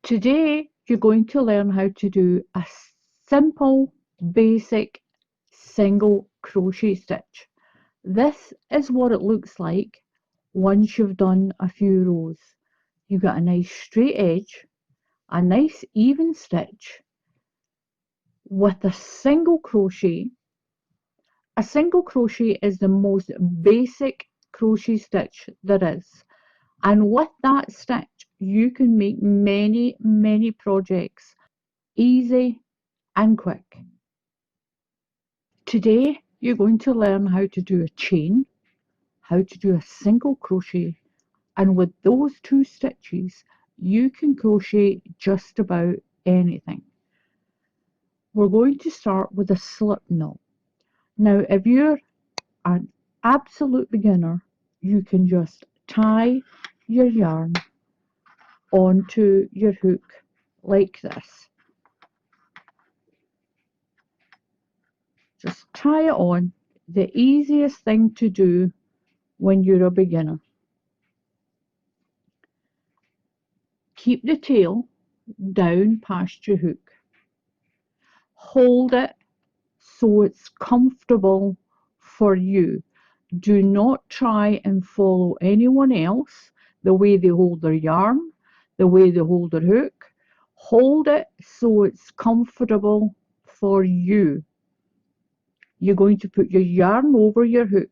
Today you're going to learn how to do a simple, basic single crochet stitch. This is what it looks like once you've done a few rows. You've got a nice straight edge, a nice even stitch with a single crochet. A single crochet is the most basic crochet stitch there is. And with that stitch, you can make many projects easy and quick. Today, you're going to learn how to do a chain, how to do a single crochet, and with those two stitches, you can crochet just about anything. We're going to start with a slip knot. Now, if you're an absolute beginner, you can just tie your yarn onto your hook like this. Just tie it on. The easiest thing to do when you're a beginner. Keep the tail down past your hook. Hold it so it's comfortable for you. Do not try and follow anyone else, the way they hold their yarn, the way they hold their hook. Hold it so it's comfortable for you. You're going to put your yarn over your hook.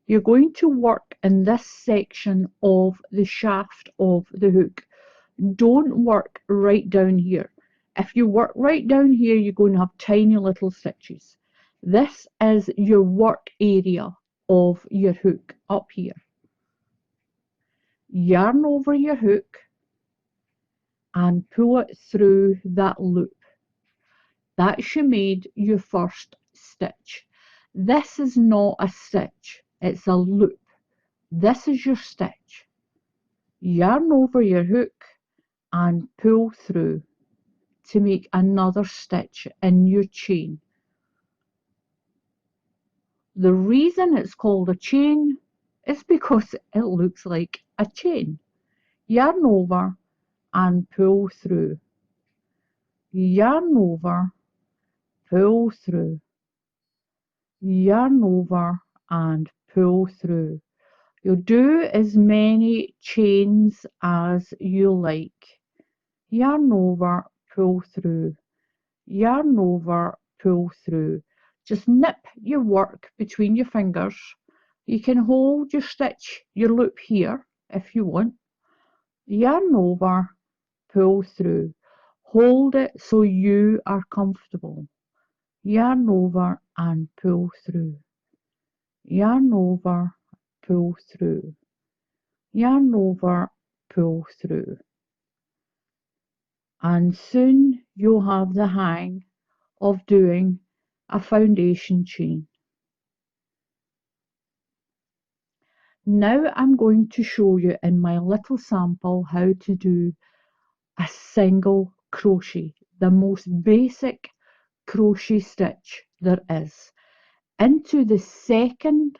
You're going to work in this section of the shaft of the hook. Don't work right down here. If you work right down here, you're going to have tiny little stitches. This is your work area of your hook up here. Yarn over your hook and pull it through that loop. That's made your first stitch. This is not a stitch, it's a loop. This is your stitch. Yarn over your hook and pull through to make another stitch in your chain. The reason it's called a chain is because it looks like a chain. Yarn over and pull through. Yarn over, pull through. Yarn over and pull through. You'll do as many chains as you like. Yarn over, pull through. Yarn over, pull through. Just nip your work between your fingers. You can hold your stitch, your loop here if you want. Yarn over, pull through. Hold it so you are comfortable. Yarn over and pull through. Yarn over, pull through. Yarn over, pull through. And soon you'll have the hang of doing a foundation chain. Now I'm going to show you in my little sample how to do a single crochet, the most basic crochet stitch there is. Into the second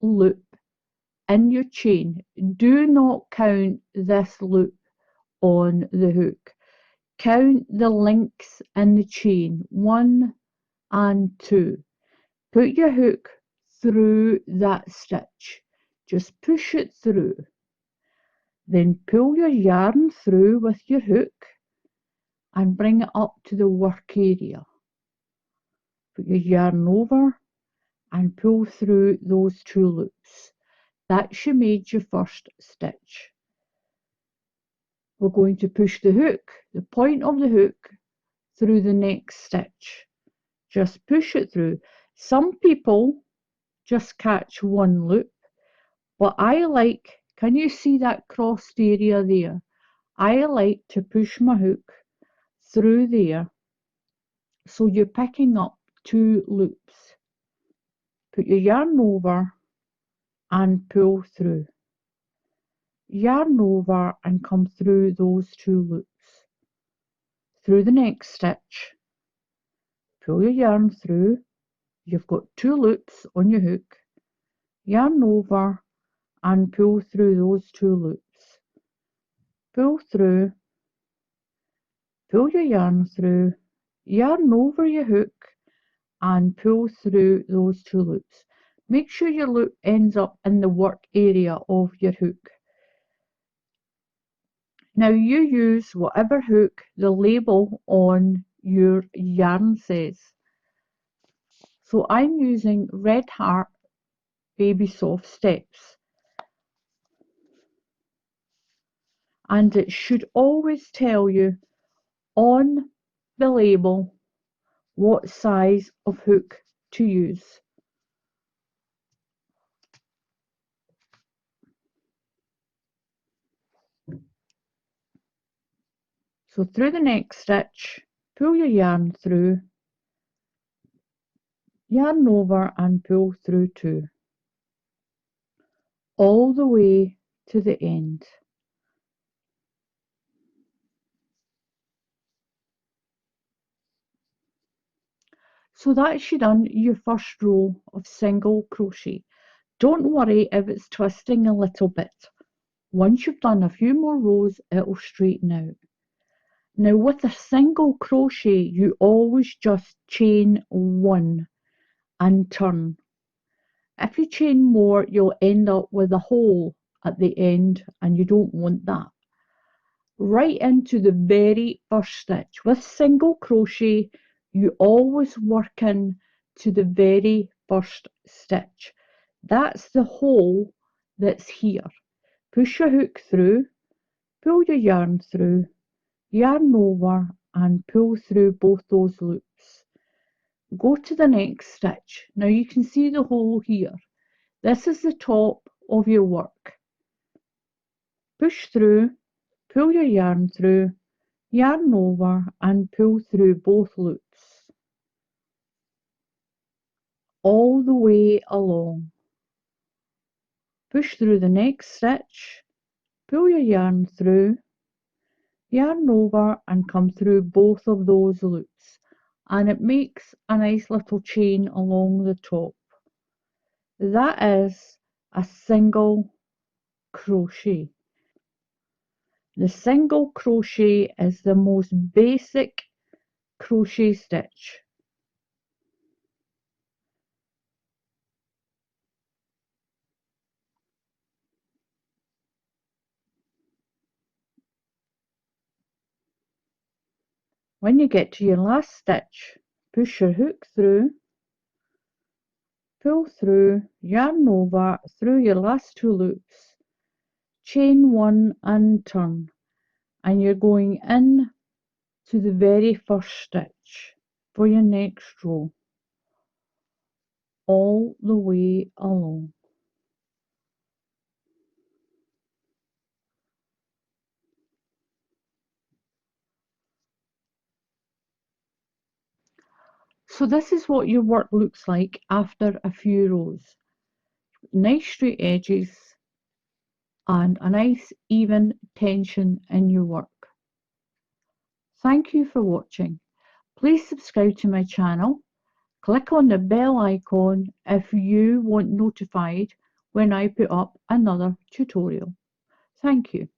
loop in your chain. Do not count this loop on the hook. Count the links in the chain, 1 and 2. Put your hook through that stitch. Just push it through. Then pull your yarn through with your hook and bring it up to the work area. Put your yarn over and pull through those 2 loops. That's made your first stitch. We're going to push the hook, the point of the hook, through the next stitch. Just push it through. Some people just catch one loop, but I like, can you see that crossed area there? I like to push my hook through there so you're picking up 2 loops. Put your yarn over and pull through. Yarn over and come through those 2 loops. Through the next stitch, pull your yarn through. You've got 2 loops on your hook. Yarn over and pull through those 2 loops. Pull through, pull your yarn through, yarn over your hook and pull through those 2 loops. Make sure your loop ends up in the work area of your hook. Now you use whatever hook the label on your yarn says. So I'm using Red Heart Baby Soft Steps. And it should always tell you on the label what size of hook to use. So through the next stitch, pull your yarn through, yarn over and pull through 2, all the way to the end. So that's you done your first row of single crochet. Don't worry if it's twisting a little bit. Once you've done a few more rows, it'll straighten out. Now with a single crochet, you always just chain 1 and turn. If you chain more, you'll end up with a hole at the end and you don't want that. Right into the very first stitch. With single crochet, you always work in to the very first stitch. That's the hole that's here. Push your hook through, pull your yarn through, yarn over and pull through both those loops. Go to the next stitch. Now you can see the hole here. This is the top of your work. Push through, pull your yarn through, yarn over and pull through both loops all the way along. Push through the next stitch, pull your yarn through, yarn over and come through both of those loops, and it makes a nice little chain along the top. That is a single crochet. The single crochet is the most basic crochet stitch. When you get to your last stitch, push your hook through, pull through, yarn over through your last 2 loops, chain 1 and turn, and you're going in to the very first stitch for your next row, all the way along. So this is what your work looks like after a few rows. Nice straight edges and a nice even tension in your work. Thank you for watching. Please subscribe to my channel. Click on the bell icon if you want notified when I put up another tutorial. Thank you.